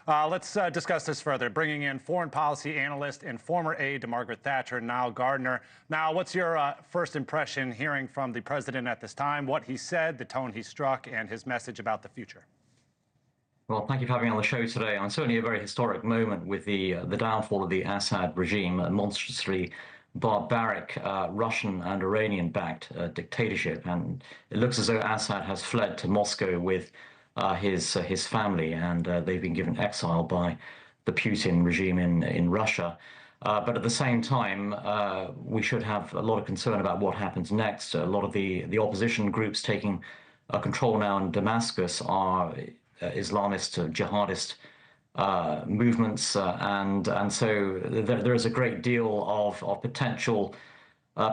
Let's discuss this further. Bringing in foreign policy analyst and former aide to Margaret Thatcher, Nile Gardiner. Now, what's your first impression hearing from the president at this time, what he said, the tone he struck, and his message about the future? Well, thank you for having me on the show today. And certainly a very historic moment with the downfall of the Assad regime, a monstrously barbaric Russian and Iranian-backed dictatorship. And it looks as though Assad has fled to Moscow with his family, and they've been given exile by the Putin regime in Russia. But at the same time, we should have a lot of concern about what happens next. A lot of the opposition groups taking control now in Damascus are Islamist, jihadist movements, and so there is a great deal of potential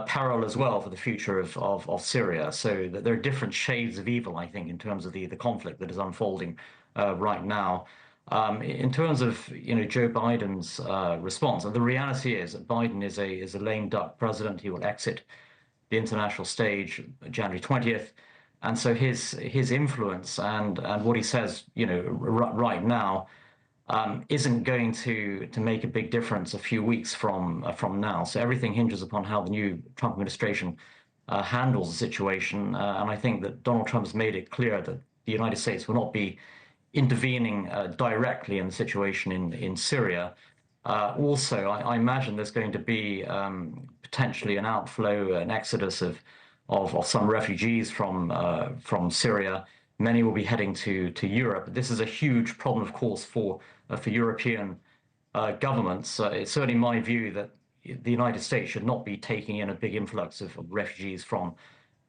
peril as well for the future of Syria. So there are different shades of evil, I think, in terms of the conflict that is unfolding right now. In terms of Joe Biden's response, and the reality is that Biden is a lame duck president. He will exit the international stage January 20th. And so his influence and what he says, right now, isn't going to make a big difference a few weeks from now. So everything hinges upon how the new Trump administration handles the situation. And I think that Donald Trump has made it clear that the United States will not be intervening directly in the situation in Syria. Also, I imagine there's going to be potentially an outflow, an exodus of some refugees from Syria. Many will be heading to Europe. This is a huge problem, of course, for European governments. It's certainly my view that the United States should not be taking in a big influx of refugees from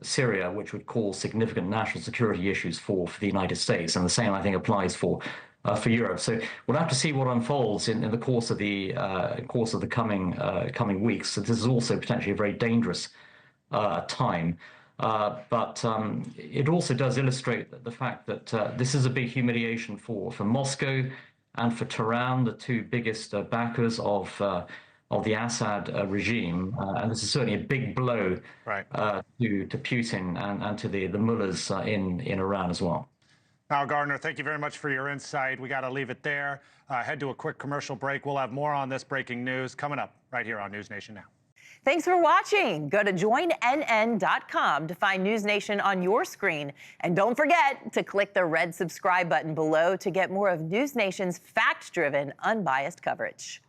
Syria, which would cause significant national security issues for the United States. And the same, I think, applies for Europe. So we'll have to see what unfolds in the course of the coming weeks. So this is also potentially a very dangerous time. But it also does illustrate the fact that this is a big humiliation for Moscow and for Tehran, the two biggest backers of the Assad regime. And this is certainly a big blow to Putin and to the mullahs in Iran as well. Now, Gardiner, thank you very much for your insight. We got to leave it there. Head to a quick commercial break. We'll have more on this breaking news coming up right here on NewsNation Now. Thanks for watching. Go to joinnn.com to find NewsNation on your screen. And don't forget to click the red subscribe button below to get more of NewsNation's fact-driven, unbiased coverage.